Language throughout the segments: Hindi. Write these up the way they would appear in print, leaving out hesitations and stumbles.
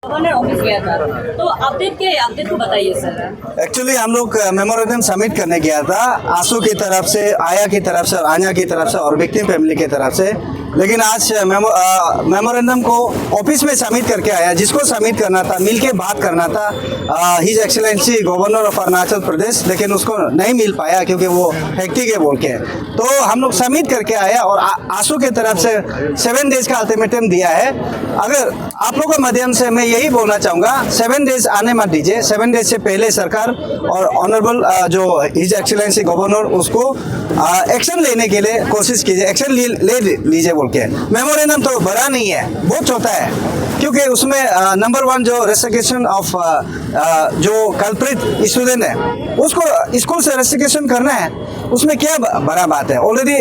गवर्नर ऑफिस गया था, तो अपडेट को बताइए सर। एक्चुअली हम लोग मेमोरेंडम सबमिट करने गया था, आंसू की तरफ से, आया की तरफ से, आन्या की तरफ से और विक्टिम फैमिली की तरफ से। लेकिन आज मेमोरेंडम को ऑफिस में सबमिट करके आया, जिसको सबमिट करना था, मिल के बात करना था, his excellency governor of Arunachal Pradesh, लेकिन उसको नहीं मिल पाया क्योंकि वो हेक्टिक है बोल के। तो हम लोग सबमिट करके आया और आंसू की तरफ से 7 डेज का अल्टीमेटम दिया है। अगर आप लोगों के माध्यम से मैं यही बोलना चाहूँगा, 7 डेज आने मत दीजिए। 7 डेज से पहले सरकार और ऑनरेबल जो हिज एक्सीलेंसी गवर्नर, उसको एक्शन लेने के लिए कोशिश कीजिए, एक्शन ले लीजिए बोल के। मेमोरेंडम तो बड़ा नहीं है, बहुत छोटा है, क्योंकि उसमें नंबर 1 जो रेस्ट्रिक्शन ऑफ जो कल्प्रिट स्टूडेंट है, उसको स्कूल से रेस्ट्रिक्शन करना है, उसमें क्या बड़ा बात है। ऑलरेडी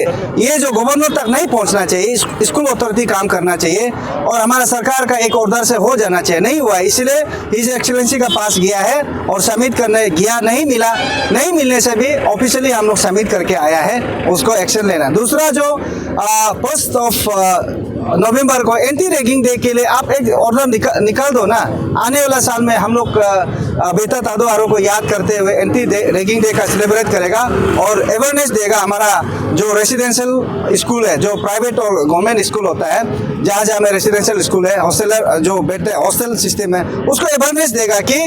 ये जो गवर्नर तक नहीं पहुंचना चाहिए, स्कूल अथॉरिटी काम करना चाहिए और हमारा सरकार का एक ऑर्डर से हो जाना चाहिए, नहीं हुआ। इसलिए हिज एक्सीलेंसी का पास गया है और सबमिट करने गया, नहीं मिला, नहीं मिलने से भी ऑफिशियली हम लोग सबमिट करके आया है, उसको एक्शन लेना। दूसरा जो 1 नवंबर को एंटी रैगिंग डे के लिए आप एक ऑर्डर निकाल दो ना। आने वाला साल में हम लोग बेटा तादो आरो को याद करते हुए एंटी रैगिंग डे का सेलिब्रेट करेगा और अवेयरनेस देगा। हमारा जो रेसिडेंशियल स्कूल है, जो प्राइवेट और गवर्नमेंट स्कूल होता है, जहाँ जहाँ में रेसिडेंशियल स्कूल है, हॉस्टलर जो बैठे हॉस्टल सिस्टम है, उसको अवेयरनेस देगा कि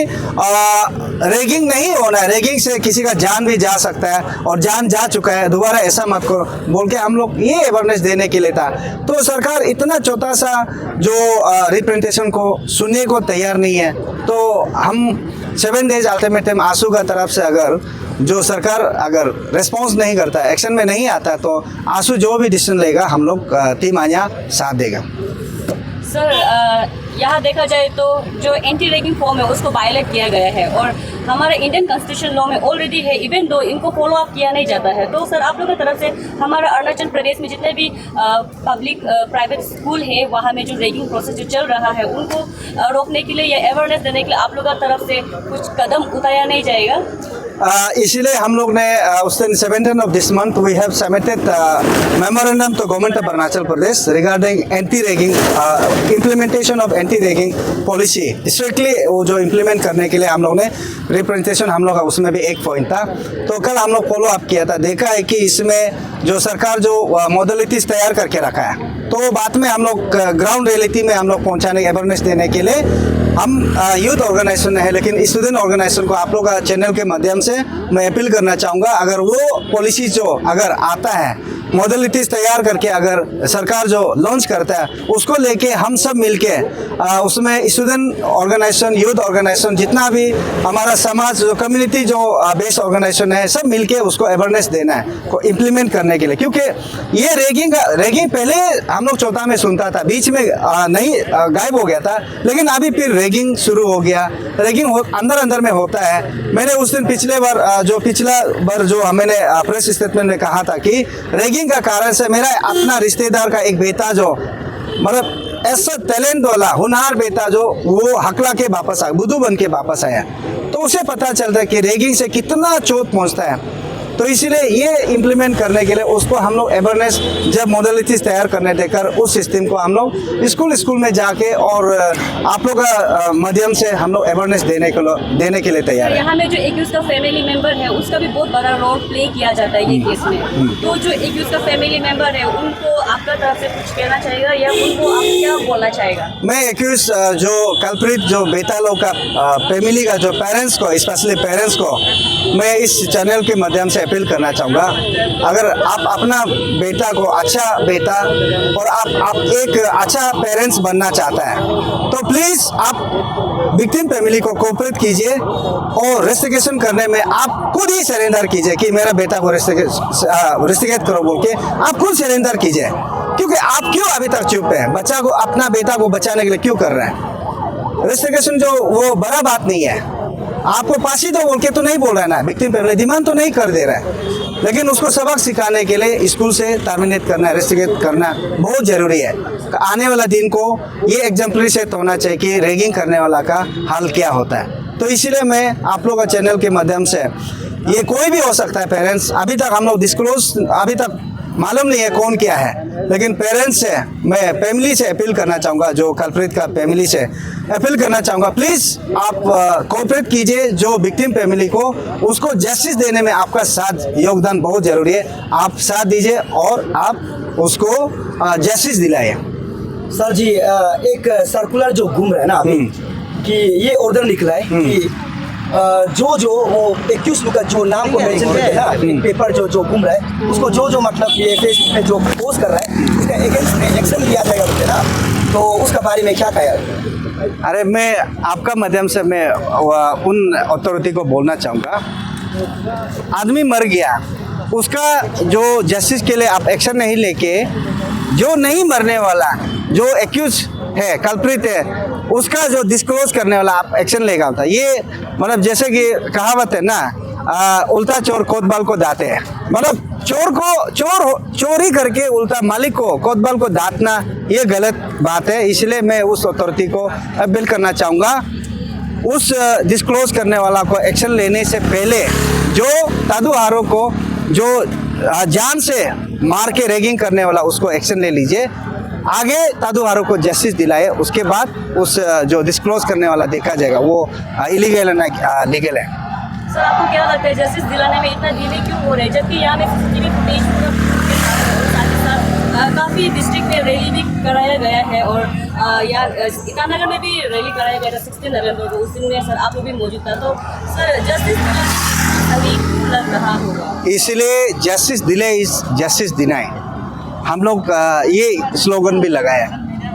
रैगिंग नहीं होना है, रैगिंग से किसी का जान भी जा सकता है और जान जा चुका है, दोबारा ऐसा मत करो बोल के हम लोग ये अवेयरनेस देने के लिए था। तो सरकार इतना छोटा सा जो रिप्रेजेंटेशन को सुनने को तैयार नहीं है, तो हम 7 डेज अल्टीमेटम आंसू का तरफ से अगर जो सरकार अगर रिस्पॉन्स नहीं करता, एक्शन में नहीं आता, तो आंसू जो भी डिसीजन लेगा हम लोग टीम आन्या साथ देगा। सर यहाँ देखा जाए तो जो एंटी रैगिंग फॉर्म है उसको वायलेट किया गया है और हमारा इंडियन कॉन्स्टिट्यूशन लॉ में ऑलरेडी है, इवन दो इनको फॉलो अप किया नहीं जाता है। तो सर आप लोगों की तरफ से हमारा अरुणाचल प्रदेश में जितने भी पब्लिक प्राइवेट स्कूल है, वहाँ में जो रैगिंग प्रोसेस जो चल रहा है, उनको रोकने के लिए या अवेयरनेस देने के लिए आप लोगों की तरफ से कुछ कदम उठाया नहीं जाएगा? इसीलिए हम लोग ने उस दिन 17 of this month we have submitted memorandum to government of Arunachal Pradesh regarding anti-ragging implementation of anti-ragging policy। Strictly वो जो इम्प्लीमेंट करने के लिए हम लोग ने रिप्रेजेंटेशन, हम लोग का उसमें भी एक पॉइंट था। तो कल हम लोग फॉलो अप किया था, देखा है कि इसमें जो सरकार जो मॉडलिटीज तैयार करके रखा है, तो बाद में हम लोग ग्राउंड रियलिटी में हम लोग पहुंचाने, अवेयरनेस देने के लिए हम यूथ ऑर्गेनाइजेशन है, लेकिन स्टूडेंट ऑर्गेनाइजेशन को आप लोग का चैनल के माध्यम से मैं अपील करना चाहूँगा, अगर वो पॉलिसी जो अगर आता है, मॉडलिटीज तैयार करके अगर सरकार जो लॉन्च करता है, उसको लेके हम सब मिलके उसमें स्टूडेंट ऑर्गेनाइजेशन, यूथ ऑर्गेनाइजेशन, जितना भी हमारा समाज जो कम्युनिटी जो बेस्ड ऑर्गेनाइजेशन है, सब मिलके उसको अवेयरनेस देना है, को इम्प्लीमेंट करने के लिए। क्योंकि ये रैगिंग पहले हम लोग चौथा में सुनता था, बीच में नहीं गायब हो गया था, लेकिन अभी फिर रैगिंग शुरू हो गया। रैगिंग अंदर में होता है। मैंने उस दिन पिछला बार जो मैंने प्रेस स्टेटमेंट में कहा था कि रैगिंग का कारण से मेरा अपना रिश्तेदार का एक बेटा जो मतलब ऐसा टैलेंट वाला हुनर बेटा जो वो हकला के वापस आया, बुद्धू बन के वापस आया, तो उसे पता चलता है कि रैगिंग से कितना चोट पहुंचता है। तो इसीलिए ये इम्प्लीमेंट करने के लिए उसको हम लोग अवेयरनेस जब मॉडलिटीज तैयार करने देकर उस सिस्टम को हम लोग स्कूल में जाके और आप लोग का माध्यम से हम लोग अवेयरनेस देने के लिए तैयार है। यहाँ में जो एक्यूज का फैमिली मेंबर है उसका भी बहुत बड़ा रोल प्ले किया जाता है ये केस में। तो जो एक्यूज का फैमिली मेंबर है उनको आपका तरफ से कुछ कहना चाहेगा या उनको आप क्या बोलना चाहेगा? मैं एक्यूज जो कल्प्रिट जो बेटा लोग का फैमिली का जो पेरेंट्स को, स्पेशली पेरेंट्स को मैं इस चैनल के माध्यम से अपील करना चाहूँगा, अगर आप अपना बेटा को अच्छा बेटा और आप एक अच्छा पेरेंट्स बनना चाहता है, तो प्लीज़ आप विक्टिम फैमिली को कोऑपरेट कीजिए और रेस्टिकेशन करने में आप खुद ही सरेंडर कीजिए कि मेरा बेटा को रेस्टिकेट करो बोल के आप खुद सरेंडर कीजिए। क्योंकि आप क्यों अभी तक चुप हैं? बच्चा को, अपना बेटा को बचाने के लिए क्यों कर रहे हैं? रेस्टिकेशन जो वो बड़ा बात नहीं है, आपको फांसी दो बोल के तो नहीं बोल रहा है ना, विक्टिम फैमिली डिमांड तो नहीं कर दे रहा है, लेकिन उसको सबक सिखाने के लिए स्कूल से टर्मिनेट करना, रेस्टिकेट करना बहुत जरूरी है। आने वाला दिन को ये एग्जाम्पलरी सेट होना चाहिए कि रैगिंग करने वाला का हाल क्या होता है। तो इसीलिए मैं आप लोगों का चैनल के माध्यम से, ये कोई भी हो सकता है पेरेंट्स, अभी तक हम लोग डिस्क्लोज अभी तक मालूम नहीं है कौन क्या है, लेकिन पेरेंट्स से, मैं फैमिली से अपील करना चाहूँगा, जो कल्प्रिट का फैमिली से अपील करना चाहूँगा, प्लीज़ आप कोऑपरेट कीजिए जो विक्टिम फैमिली को, उसको जस्टिस देने में आपका साथ योगदान बहुत ज़रूरी है। आप साथ दीजिए और आप उसको जस्टिस दिलाइए। सर जी एक सर्कुलर जो घूम रहा है ना अभी कि ये ऑर्डर निकला है कि जो वो 21 का जो नाम को मेंशन करके ना पेपर जो घूम रहा है उसको जो मतलब ये फेसबुक पे जो पोस्ट कर रहा है उसका अगेंस्ट में एक्शन लिया जाएगा बोलते ना, तो उसका बारे में क्या कहें? अरे मैं आपका माध्यम से मैं उन अथॉरिटी को बोलना चाहूँगा, आदमी मर गया, उसका जो जस्टिस के लिए आप एक्शन नहीं लेके, जो नहीं मरने वाला, जो एक्यूज है, कल्प्रिट है, उसका जो डिस्क्लोज करने वाला आप एक्शन लेगा होता। ये मतलब जैसे कि कहावत है ना, उल्टा चोर कोतवाल को दाते हैं, मतलब चोरी करके उल्टा मालिक को, कोतवाल को दातना, ये गलत बात है। इसलिए मैं उस अथॉरिटी को अपील करना चाहूँगा, उस डिस्क्लोज करने वाला को एक्शन लेने से पहले जो तादुहारों को जो जान से मार के रैगिंग करने वाला, उसको एक्शन ले लीजिए, आगे तादुहारों को जस्टिस दिलाए, उसके बाद उस जो डिस्क्लोज करने वाला देखा जाएगा वो इलीगल है ना लीगल है। सर आपको क्या लगता है जस्टिस दिलाने में इतना डिले क्यों हो रहा है, जबकि यहाँ में सीसीटीवी फुटेज साथ ही साथ काफ़ी डिस्ट्रिक्ट में रैली भी कराया गया है और यार ईटानगर में भी रैली कराया गया था 16 नवंबर को, उस दिन में सर आप लोग भी मौजूद था, तो सर जस्टिस अभी लग रहा होगा। इसलिए justice delay is justice deny, हम लोग ये स्लोगन भी लगाया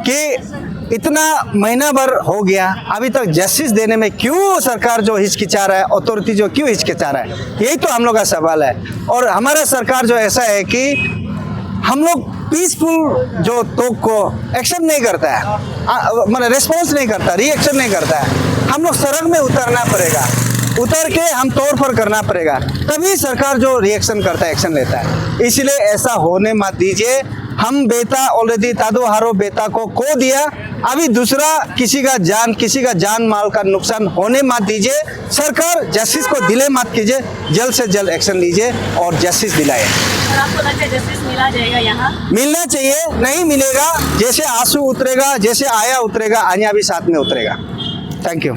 कि इतना महीना भर हो गया, अभी तक जस्टिस देने में क्यों सरकार जो हिचकिचा रहा है, अथॉरिटी जो क्यों हिचकिचा रहा है, यही तो हम लोग का सवाल है। और हमारा सरकार जो ऐसा है कि हम लोग पीसफुल जो तोक को एक्शन नहीं करता है, मतलब रिस्पॉन्स नहीं करता, रिएक्शन नहीं करता है, हम लोग सड़क में उतरना पड़ेगा, उतर के हम तोड़ फोड़ करना पड़ेगा, तभी सरकार जो रिएक्शन करता है, एक्शन लेता है। इसलिए ऐसा होने मत दीजिए। हम बेटा ऑलरेडी तादुहारो बेटा को खो दिया, अभी दूसरा किसी का जान माल का नुकसान होने मत दीजिए। सरकार जस्टिस को डिले मत कीजिए, जल्द से जल्द एक्शन लीजिए और जस्टिस दिलाए। आपको लगता है जस्टिस मिला जाएगा यहाँ? मिलना चाहिए, नहीं मिलेगा, जैसे आंसू उतरेगा, जैसे आया उतरेगा, आनिया भी साथ में उतरेगा। Thank you.